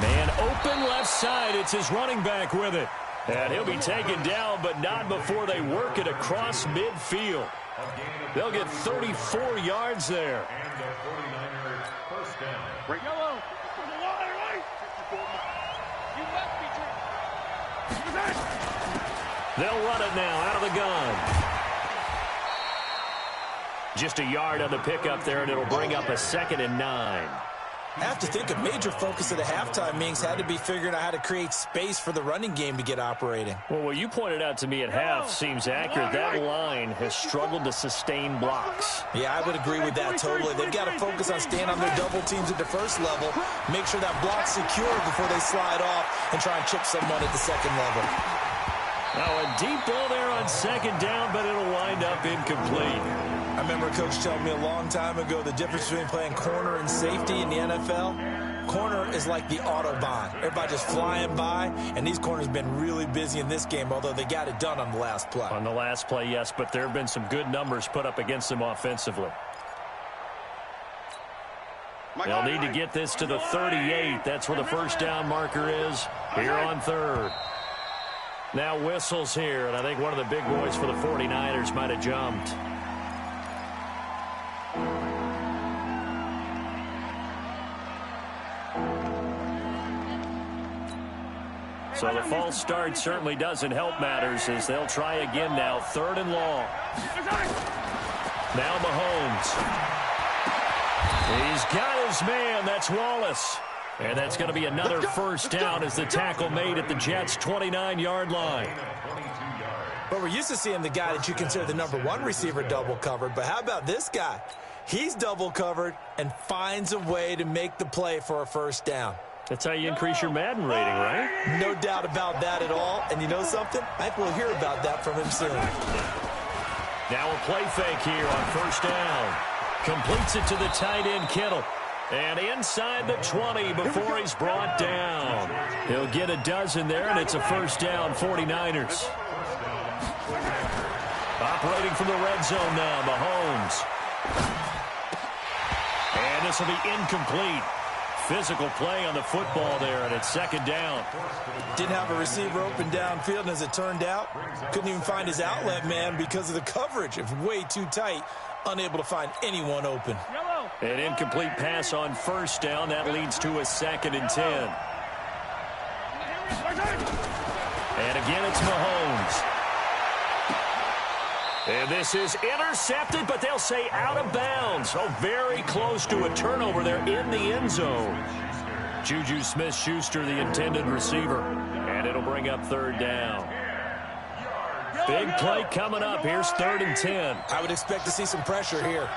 Man open left side. It's his running back with it. And he'll be taken down, but not before they work it across midfield. They'll get 34 yards there. And the 49ers first down. They'll run it now out of the gun. Just a yard on the pickup there, and it'll bring up a 2nd and 9. I have to think a major focus of the halftime meetings had to be figuring out how to create space for the running game to get operating. Well, what you pointed out to me at half seems accurate. That line has struggled to sustain blocks. Yeah, I would agree with that totally. They've got to focus on staying on their double teams at the first level, make sure that block's secure before they slide off and try and chip someone at the second level. Now a deep ball there on 2nd down, but it'll wind up incomplete. I remember a coach telling me a long time ago the difference between playing corner and safety in the NFL. Corner is like the Autobahn. Everybody just flying by, and these corners have been really busy in this game, although they got it done on the last play. On the last play, yes, but there have been some good numbers put up against them offensively. They'll need to get this to the 38. That's where the first down marker is here on third. Now whistles here, and I think one of the big boys for the 49ers might have jumped. So the false start certainly doesn't help matters as they'll try again now. 3rd and long. Now Mahomes. He's got his man. That's Wallace. And that's going to be another first down as the tackle made at the Jets' 29-yard line. But we're used to seeing the guy that you consider the #1 receiver double covered. But how about this guy? He's double covered and finds a way to make the play for a first down. That's how you increase your Madden rating, right? No doubt about that at all. And you know something? I think we'll hear about that from him soon. Now a play fake here on first down. Completes it to the tight end, Kittle. And inside the 20 before he's brought down. He'll get a dozen there, and it's a first down, 49ers. Operating from the red zone now, Mahomes. And this will be incomplete. Physical play on the football there, and it's second down. Didn't have a receiver open downfield, and as it turned out, couldn't even find his outlet man because of the coverage. It was way too tight, unable to find anyone open. An incomplete pass on first down. That leads to a 2nd and 10. And again, it's Mahomes. And this is intercepted, but they'll say out of bounds. Oh, very close to a turnover there in the end zone. Juju Smith-Schuster, the intended receiver. And it'll bring up 3rd down. Big play coming up. Here's 3rd and 10. I would expect to see some pressure here.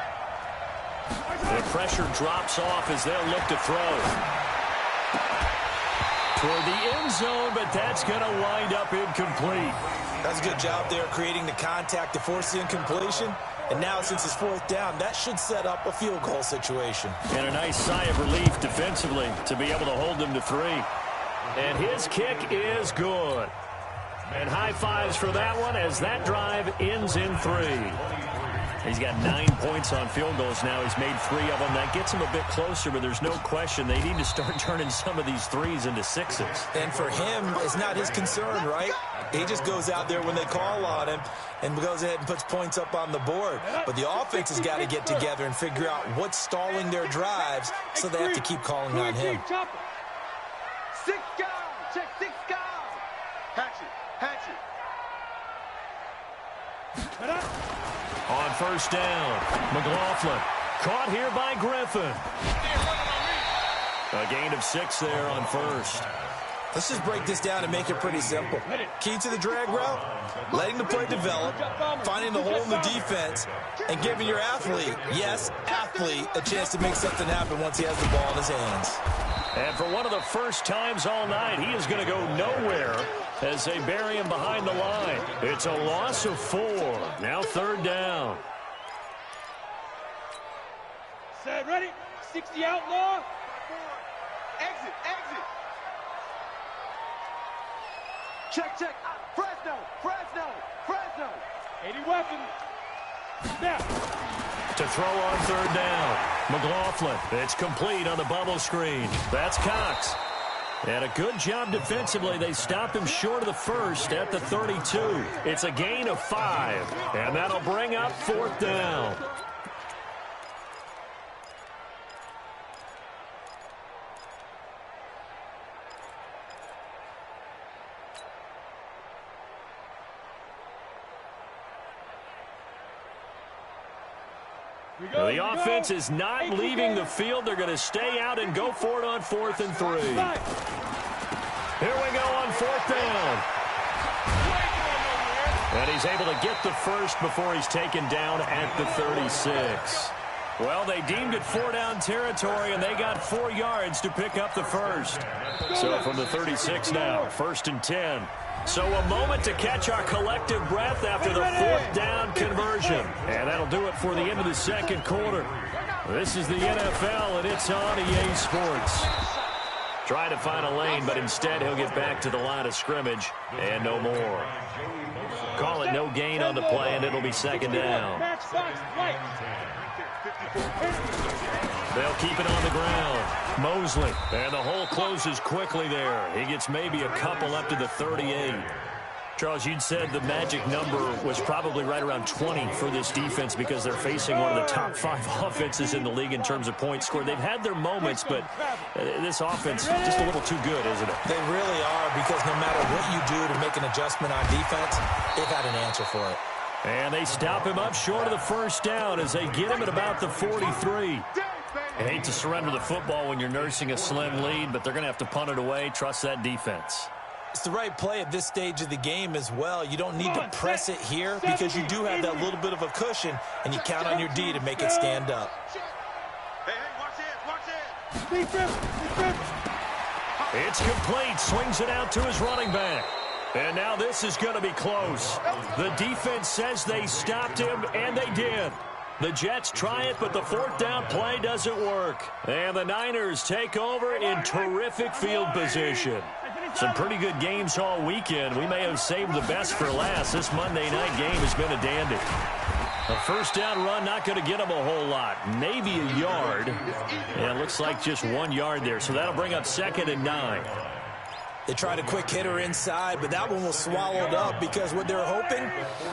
The pressure drops off as they'll look to throw. Toward the end zone, but that's going to wind up incomplete. That's a good job there creating the contact to force the incompletion. And now since it's 4th down, that should set up a field goal situation. And a nice sigh of relief defensively to be able to hold them to 3. And his kick is good. And high fives for that one as that drive ends in 3. He's got 9 points on field goals now. He's made 3 of them. That gets him a bit closer, but there's no question they need to start turning some of these 3s into 6s. And for him, it's not his concern, right? He just goes out there when they call on him and goes ahead and puts points up on the board. But the offense has got to get together and figure out what's stalling their drives, so they have to keep calling on him. 6 guys. Check 6 guys. Hatchet. On first down, McLaughlin caught here by Griffin. A gain of 6 there on first. Let's just break this down and make it pretty simple. Key to the drag route, letting the play develop, finding the hole in the defense, and giving your athlete, yes, athlete, a chance to make something happen once he has the ball in his hands. And for one of the first times all night, he is going to go nowhere as they bury him behind the line. It's a loss of 4. Now 3rd down. Set, ready? 60 outlaw. Exit. Check. Fresno. 80 weapon. Snap. To throw on 3rd down. McLaughlin. It's complete on the bubble screen. That's Cox. And a good job defensively. They stop him short of the first at the 32. It's a gain of 5. And that'll bring up 4th down. The offense is not leaving the field. They're going to stay out and go for it on 4th and 3. Here we go on 4th down. And he's able to get the first before he's taken down at the 36. Well, they deemed it 4-down territory, and they got 4 yards to pick up the first. So from the 36 now, 1st and 10. So a moment to catch our collective breath after the fourth down conversion. And that'll do it for the end of the second quarter. This is the NFL, and it's on EA Sports. Trying to find a lane, but instead he'll get back to the line of scrimmage and no more. Call it no gain on the play, and it'll be second down. They'll keep it on the ground. Mosley, and the hole closes quickly there. He gets maybe a couple up to the 38. Charles, you'd said the magic number was probably right around 20 for this defense because they're facing one of the top 5 offenses in the league in terms of points scored. They've had their moments, but this offense just a little too good, isn't it? They really are, because no matter what you do to make an adjustment on defense, they've had an answer for it. And they stop him up short of the first down as they get him at about the 43. I hate to surrender the football when you're nursing a slim lead, but they're going to have to punt it away. Trust that defense. It's the right play at this stage of the game as well. You don't need to press it here because you do have that little bit of a cushion, and you count on your D to make it stand up. Hey, watch it. It's complete. Swings it out to his running back. And now this is going to be close. The defense says they stopped him, and they did. The Jets try it, but the fourth down play doesn't work. And the Niners take over in terrific field position. Some pretty good games all weekend. We may have saved the best for last. This Monday night game has been a dandy. A first down run, not going to get them a whole lot. Maybe a yard. And it looks like just 1 yard there. So that'll bring up 2nd and 9. They tried a quick hitter inside, but that one was swallowed up because what they're hoping,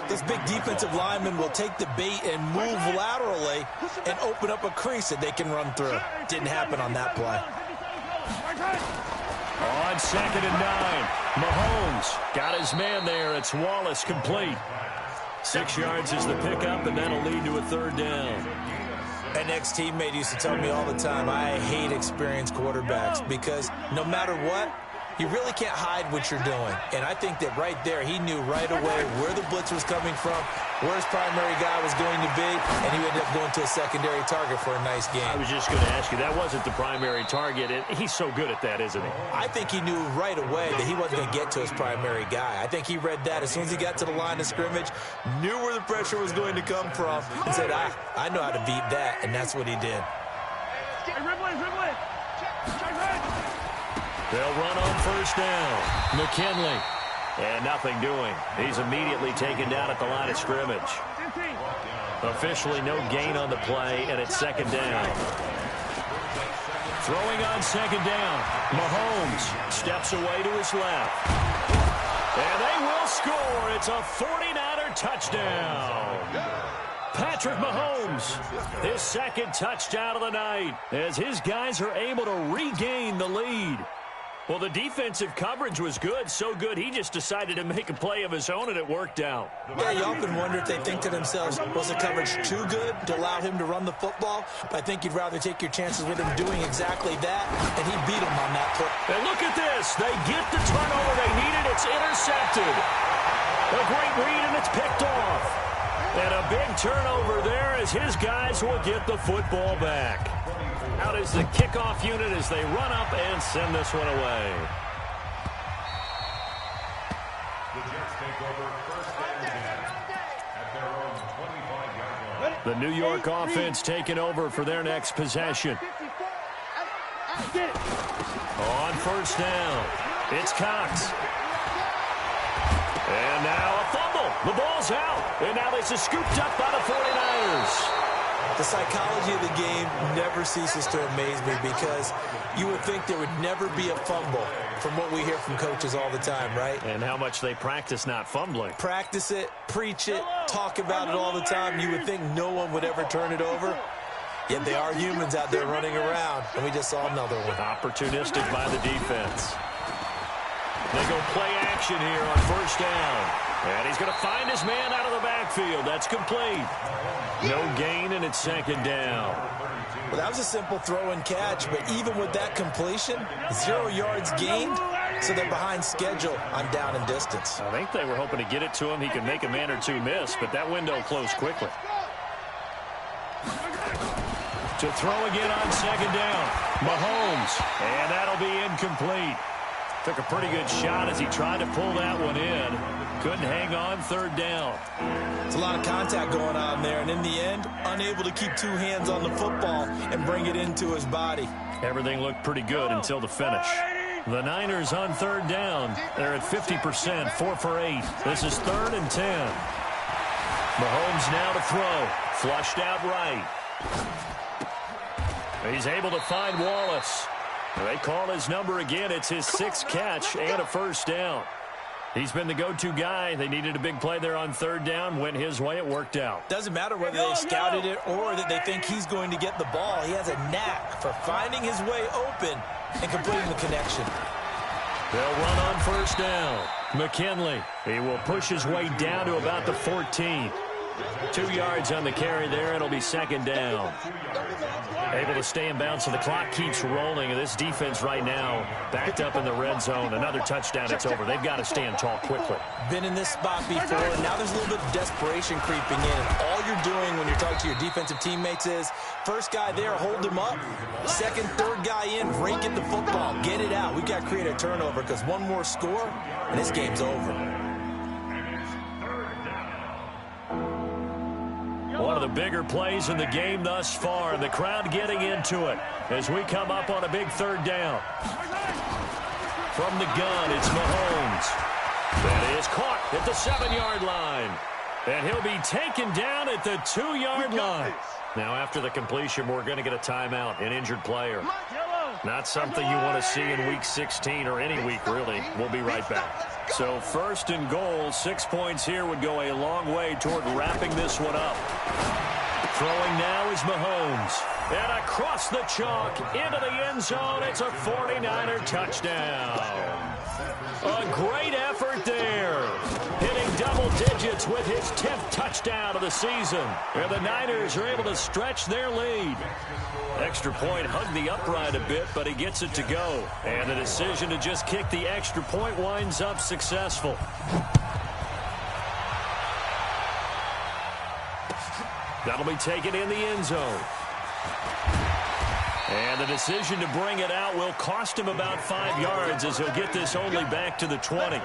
this big defensive lineman will take the bait and move laterally and open up a crease that they can run through. Didn't happen on that play. On 2nd and 9, Mahomes got his man there. It's Wallace complete. 6 yards is the pickup, and that'll lead to a 3rd down. An ex-teammate used to tell me all the time, I hate experienced quarterbacks because no matter what, you really can't hide what you're doing. And I think that right there, he knew right away where the blitz was coming from, where his primary guy was going to be, and he ended up going to a secondary target for a nice game. I was just going to ask you, that wasn't the primary target. He's so good at that, isn't he? I think he knew right away that he wasn't going to get to his primary guy. I think he read that as soon as he got to the line of scrimmage, knew where the pressure was going to come from, and said, I know how to beat that, and that's what he did. They'll run on first down. McKinley. And nothing doing. He's immediately taken down at the line of scrimmage. Officially no gain on the play, and it's 2nd down. Throwing on 2nd down. Mahomes steps away to his left. And they will score. It's a 49er touchdown. Patrick Mahomes, his 2nd touchdown of the night, as his guys are able to regain the lead. Well, the defensive coverage was good, so good he just decided to make a play of his own, and it worked out. Yeah, you often wonder if they think to themselves, was the coverage too good to allow him to run the football? But I think you'd rather take your chances with him doing exactly that, and he beat him on that play. And look at this. They get the turnover they needed. It's intercepted. A great read, and it's picked off. And a big turnover there as his guys will get the football back. Out is the kickoff unit as they run up and send this one away. The Jets take over 1st and 10 at their own 25-yard line. The New York offense taking over for their next possession. On first down, it's Cox. And now a fumble. The ball's out. And now this is scooped up by the 49ers. The psychology of the game never ceases to amaze me because you would think there would never be a fumble from what we hear from coaches all the time, right? And how much they practice not fumbling. Practice it, preach it, talk about it all the time. You would think no one would ever turn it over. Yet they are humans out there running around, and we just saw another one. Opportunistic by the defense. They go play action here on first down. And he's going to find his man out of the backfield. That's complete. No gain, and it's 2nd down. Well, that was a simple throw and catch, but even with that completion, 0 yards gained, so they're behind schedule on down and distance. I think they were hoping to get it to him. He could make a man or two miss, but that window closed quickly. To throw again on 2nd down. Mahomes, and that'll be incomplete. Took a pretty good shot as he tried to pull that one in. Couldn't hang on third down. It's a lot of contact going on there, and in the end, unable to keep two hands on the football and bring it into his body. Everything looked pretty good until the finish. The Niners on third down. They're at 50%, 4 for 8. This is 3rd and 10. Mahomes now to throw. Flushed out right. He's able to find Wallace. They call his number again. It's his 6th catch and a first down. He's been the go-to guy. They needed a big play there on third down. Went his way. It worked out. Doesn't matter whether they scouted it or that they think he's going to get the ball. He has a knack for finding his way open and completing the connection. They'll run on first down. McKinley. He will push his way down to about the 14. 2 yards on the carry there. It'll be 2nd down. Able to stay in bounds, so the clock keeps rolling. And this defense right now backed up in the red zone. Another touchdown, it's over. They've got to stand tall quickly. Been in this spot before. Now there's a little bit of desperation creeping in. And all you're doing when you're talking to your defensive teammates is, first guy there, hold him up. Second, third guy in, break it the football. Get it out. We've got to create a turnover because one more score, and this game's over. One of the bigger plays in the game thus far. The crowd getting into it as we come up on a big third down. From the gun, it's Mahomes. That is caught at the 7-yard line. And he'll be taken down at the 2-yard line. Now, after the completion, we're going to get a timeout, an injured player. Not something you want to see in Week 16 or any week, really. We'll be right back. So 1st and goal, 6 points here would go a long way toward wrapping this one up. Throwing now is Mahomes. And across the chalk, into the end zone, it's a 49er touchdown. A great effort there. Hitting double digits with his 10th touchdown of the season. And the Niners are able to stretch their lead. Extra point hugged the upright a bit, but he gets it to go. And the decision to just kick the extra point winds up successful. That'll be taken in the end zone. And the decision to bring it out will cost him about 5 yards as he'll get this only back to the 20.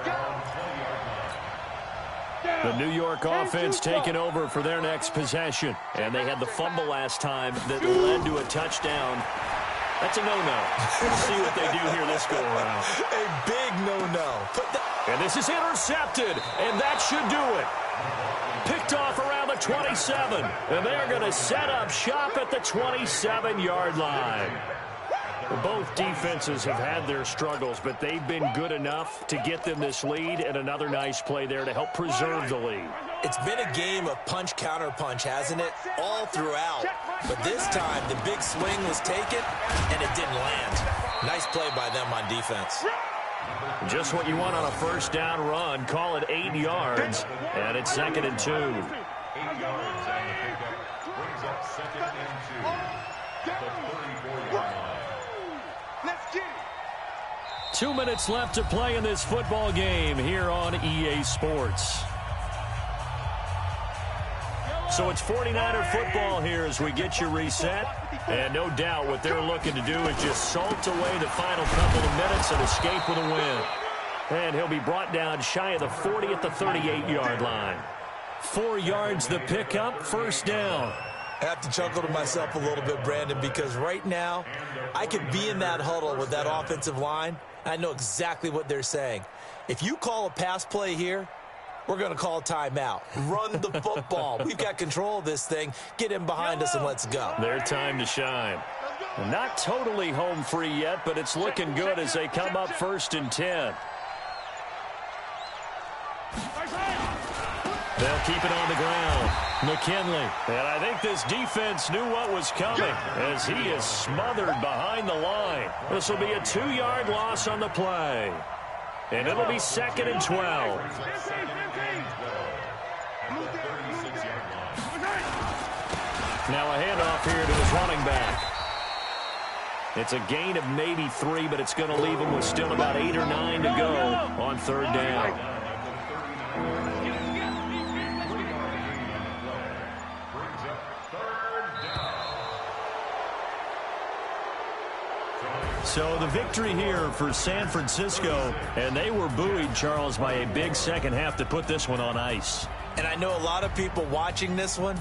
The New York offense taking over for their next possession. And they had the fumble last time that led to a touchdown. That's a no-no. We'll see what they do here this go-around. A big no-no. And this is intercepted, and that should do it. Picked off around the 27, and they're going to set up shop at the 27-yard line. Both defenses have had their struggles, but they've been good enough to get them this lead, and another nice play there to help preserve the lead. It's been a game of punch-counter-punch, hasn't it? All throughout. But this time, the big swing was taken, and it didn't land. Nice play by them on defense. Just what you want on a first down run. Call it 8 yards, and it's 2nd and 2. 8 yards on the pickup. Brings up 2nd and 2. The 34-yard line. Let's get it. 2 minutes left to play in this football game here on EA Sports. So it's 49er football here as we get you reset. And no doubt what they're looking to do is just salt away the final couple of minutes and escape with a win. And he'll be brought down shy of the 40 at the 38-yard line. 4 yards the pickup, first down. I have to chuckle to myself a little bit, Brandon, because right now I could be in that huddle with that offensive line. I know exactly what they're saying. If you call a pass play here, we're going to call timeout. Run the football. We've got control of this thing. Get in behind us and let's go. Their time to shine. Not totally home free yet, but it's looking good as they come up 1st and 10. They'll keep it on the ground. McKinley. And I think this defense knew what was coming as he is smothered behind the line. This will be a 2-yard loss on the play. And it'll be 2nd and 12. Now a handoff here to his running back. It's a gain of maybe 3, but it's going to leave him with still about 8 or 9 to go on third down. So the victory here for San Francisco, and they were buoyed, Charles, by a big second half to put this one on ice. And I know a lot of people watching this one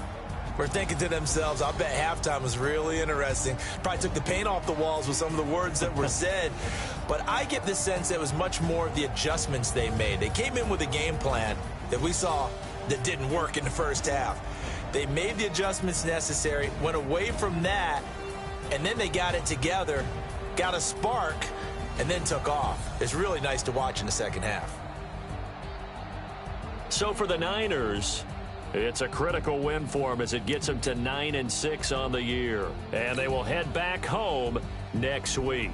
were thinking to themselves, I bet halftime was really interesting. Probably took the paint off the walls with some of the words that were said. But I get the sense it was much more of the adjustments they made. They came in with a game plan that we saw that didn't work in the first half. They made the adjustments necessary, went away from that, and then they got it together, got a spark, and then took off. It's really nice to watch in the second half. So for the Niners, it's a critical win for them as it gets them to 9-6 on the year. And they will head back home next week.